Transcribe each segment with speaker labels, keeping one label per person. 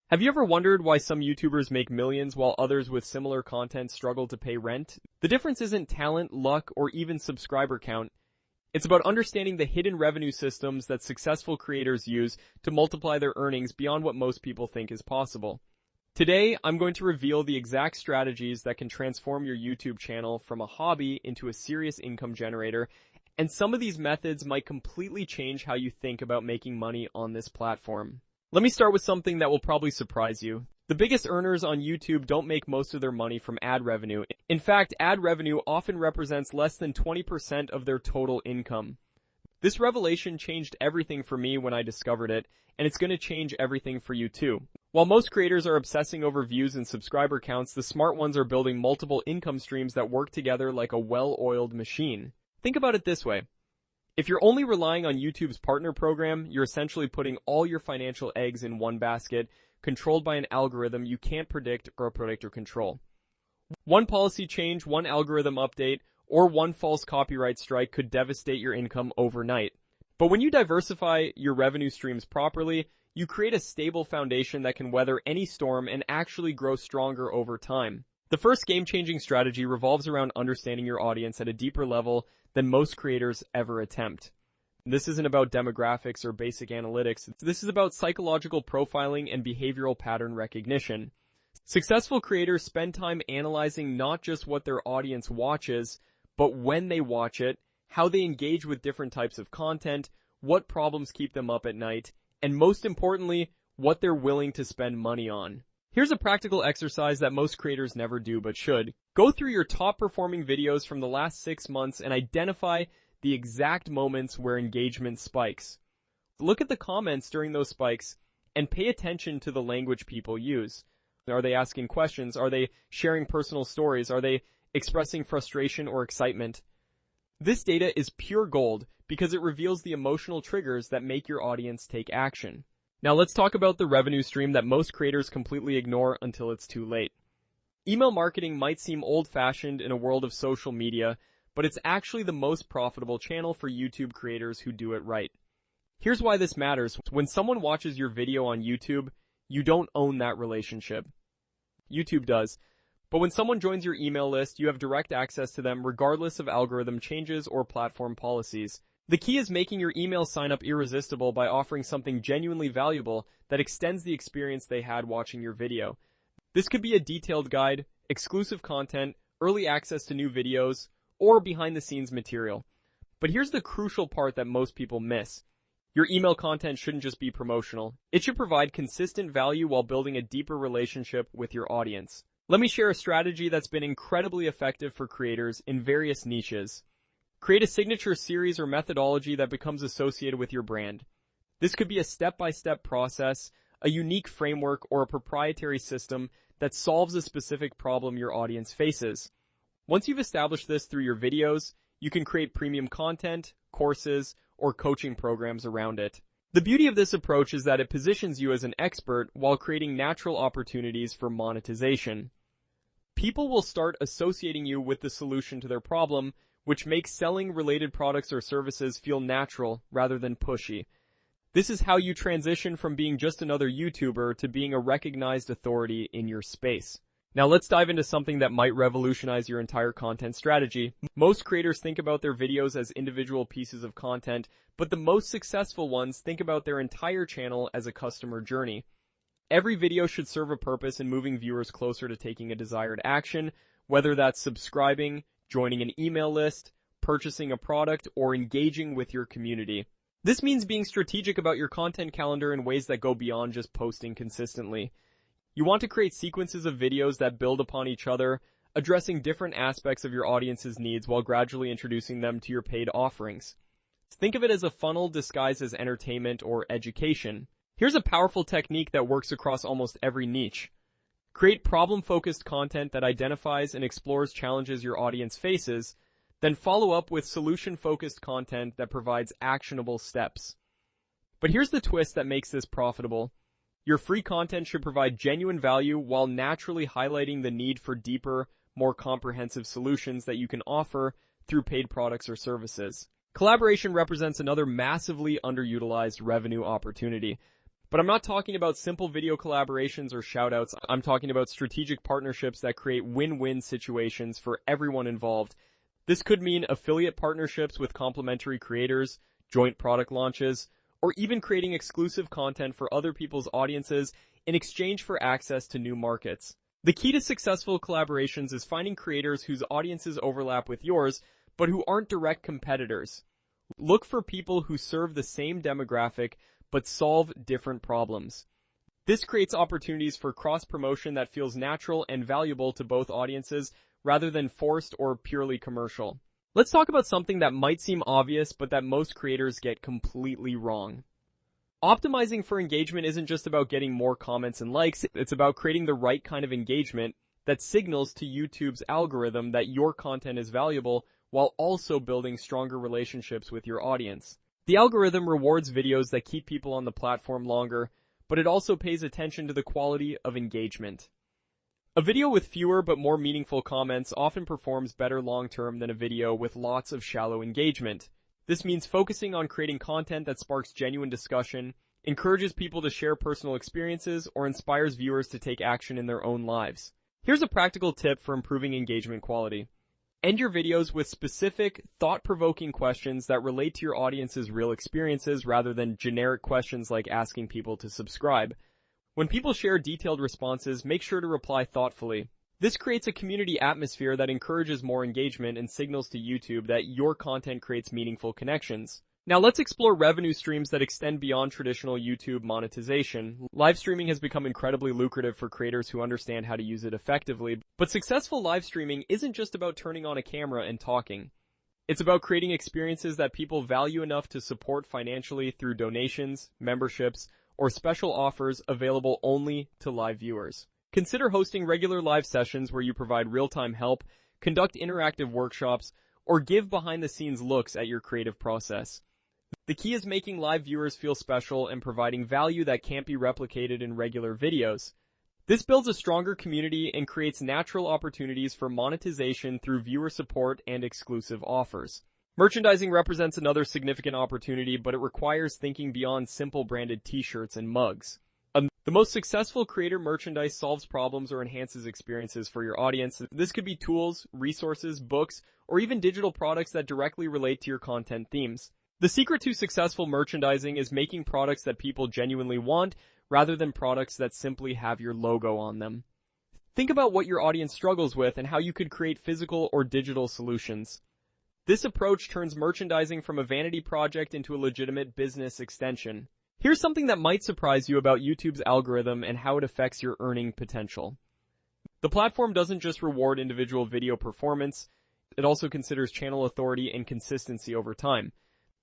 Speaker 1: Have you ever wondered why some YouTubers make millions while others with similar content struggle to pay rent? The difference isn't talent, luck, or even subscriber count. It's about understanding the hidden revenue systems that successful creators use to multiply their earnings beyond what most people think is possible. Today, I'm going to reveal the exact strategies that can transform your YouTube channel from a hobby into a serious income generator, and some of these methods might completely change how you think about making money on this platform. Let me start with something that will probably surprise you. The biggest earners on YouTube don't make most of their money from ad revenue. In fact, ad revenue often represents less than 20% of their total income. This revelation changed everything for me when I discovered it, and it's going to change everything for you too. While most creators are obsessing over views and subscriber counts, the smart ones are building multiple income streams that work together like a well-oiled machine. Think about it this way. If you're only relying on YouTube's partner program, you're essentially putting all your financial eggs in one basket, controlled by an algorithm you can't predict or control. One policy change, one algorithm update, or one false copyright strike could devastate your income overnight. But when you diversify your revenue streams properly, you create a stable foundation that can weather any storm and actually grow stronger over time. The first game-changing strategy revolves around understanding your audience at a deeper level than most creators ever attempt. This isn't about demographics or basic analytics. This is about psychological profiling and behavioral pattern recognition. Successful creators spend time analyzing not just what their audience watches, but when they watch it, how they engage with different types of content, what problems keep them up at night, and most importantly, what they're willing to spend money on. Here's a practical exercise that most creators never do but should. Go through your top performing videos from the last 6 months and identify the exact moments where engagement spikes. Look at the comments during those spikes and pay attention to the language people use. Are they asking questions? Are they sharing personal stories? Are they expressing frustration or excitement? This data is pure gold because it reveals the emotional triggers that make your audience take action. Now let's talk about the revenue stream that most creators completely ignore until it's too late. Email marketing might seem old-fashioned in a world of social media, but it's actually the most profitable channel for YouTube creators who do it right. Here's why this matters. When someone watches your video on YouTube, you don't own that relationship. YouTube does. But when someone joins your email list, you have direct access to them regardless of algorithm changes or platform policies. The key is making your email sign-up irresistible by offering something genuinely valuable that extends the experience they had watching your video. This could be a detailed guide, exclusive content, early access to new videos, or behind-the-scenes material. But here's the crucial part that most people miss. Your email content shouldn't just be promotional. It should provide consistent value while building a deeper relationship with your audience. Let me share a strategy that's been incredibly effective for creators in various niches. Create a signature series or methodology that becomes associated with your brand. This could be a step-by-step process, a unique framework, or a proprietary system that solves a specific problem your audience faces. Once you've established this through your videos, you can create premium content, courses, or coaching programs around it. The beauty of this approach is that it positions you as an expert while creating natural opportunities for monetization. People will start associating you with the solution to their problem, which makes selling related products or services feel natural rather than pushy. This is how you transition from being just another YouTuber to being a recognized authority in your space. Now let's dive into something that might revolutionize your entire content strategy. Most creators think about their videos as individual pieces of content, but the most successful ones think about their entire channel as a customer journey. Every video should serve a purpose in moving viewers closer to taking a desired action, whether that's subscribing, joining an email list, purchasing a product, or engaging with your community. This means being strategic about your content calendar in ways that go beyond just posting consistently. You want to create sequences of videos that build upon each other, addressing different aspects of your audience's needs while gradually introducing them to your paid offerings. Think of it as a funnel disguised as entertainment or education. Here's a powerful technique that works across almost every niche. Create problem-focused content that identifies and explores challenges your audience faces, then follow up with solution-focused content that provides actionable steps. But here's the twist that makes this profitable. Your free content should provide genuine value while naturally highlighting the need for deeper, more comprehensive solutions that you can offer through paid products or services. Collaboration represents another massively underutilized revenue opportunity. But But I'm not talking about simple video collaborations or shoutouts. I'm talking about strategic partnerships that create win-win situations for everyone involved. This could mean affiliate partnerships with complementary creators, joint product launches, or even creating exclusive content for other people's audiences in exchange for access to new markets. The key to successful collaborations is finding creators whose audiences overlap with yours, but who aren't direct competitors. Look for people who serve the same demographic, but solve different problems. This creates opportunities for cross-promotion that feels natural and valuable to both audiences, rather than forced or purely commercial. Let's talk about something that might seem obvious, but that most creators get completely wrong. Optimizing for engagement isn't just about getting more comments and likes, it's about creating the right kind of engagement that signals to YouTube's algorithm that your content is valuable while also building stronger relationships with your audience. The algorithm rewards videos that keep people on the platform longer, but it also pays attention to the quality of engagement. A video with fewer but more meaningful comments often performs better long-term than a video with lots of shallow engagement. This means focusing on creating content that sparks genuine discussion, encourages people to share personal experiences, or inspires viewers to take action in their own lives. Here's a practical tip for improving engagement quality. End your videos with specific, thought-provoking questions that relate to your audience's real experiences rather than generic questions like asking people to subscribe. When people share detailed responses, make sure to reply thoughtfully. This creates a community atmosphere that encourages more engagement and signals to YouTube that your content creates meaningful connections. Now let's explore revenue streams that extend beyond traditional YouTube monetization. Live streaming has become incredibly lucrative for creators who understand how to use it effectively, but successful live streaming isn't just about turning on a camera and talking. It's about creating experiences that people value enough to support financially through donations, memberships, or special offers available only to live viewers. Consider hosting regular live sessions where you provide real-time help, conduct interactive workshops, or give behind-the-scenes looks at your creative process. The key is making live viewers feel special and providing value that can't be replicated in regular videos. This builds a stronger community and creates natural opportunities for monetization through viewer support and exclusive offers. Merchandising represents another significant opportunity, but it requires thinking beyond simple branded t-shirts and mugs. The most successful creator merchandise solves problems or enhances experiences for your audience. This could be tools, resources, books, or even digital products that directly relate to your content themes. The secret to successful merchandising is making products that people genuinely want, rather than products that simply have your logo on them. Think about what your audience struggles with and how you could create physical or digital solutions. This approach turns merchandising from a vanity project into a legitimate business extension. Here's something that might surprise you about YouTube's algorithm and how it affects your earning potential. The platform doesn't just reward individual video performance, it also considers channel authority and consistency over time.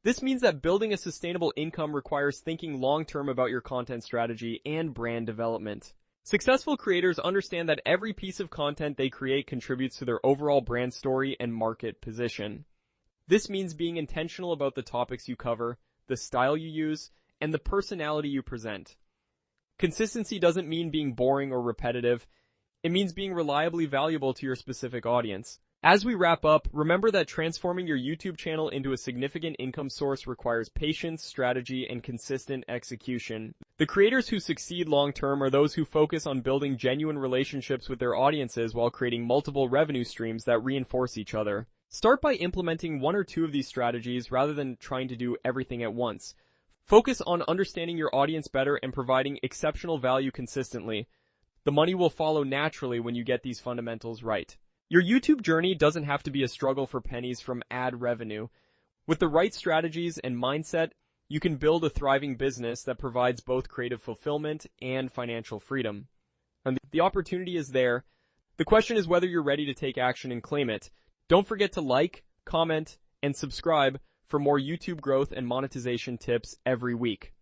Speaker 1: This means that building a sustainable income requires thinking long-term about your content strategy and brand development. Successful creators understand that every piece of content they create contributes to their overall brand story and market position. This means being intentional about the topics you cover, the style you use, and the personality you present. Consistency doesn't mean being boring or repetitive. It means being reliably valuable to your specific audience. As we wrap up, remember that transforming your YouTube channel into a significant income source requires patience, strategy, and consistent execution. The creators who succeed long-term are those who focus on building genuine relationships with their audiences while creating multiple revenue streams that reinforce each other. Start by implementing one or two of these strategies rather than trying to do everything at once. Focus on understanding your audience better and providing exceptional value consistently. The money will follow naturally when you get these fundamentals right. Your YouTube journey doesn't have to be a struggle for pennies from ad revenue. With the right strategies and mindset, you can build a thriving business that provides both creative fulfillment and financial freedom. And the opportunity is there. The question is whether you're ready to take action and claim it. Don't forget to like, comment, and subscribe for more YouTube growth and monetization tips every week.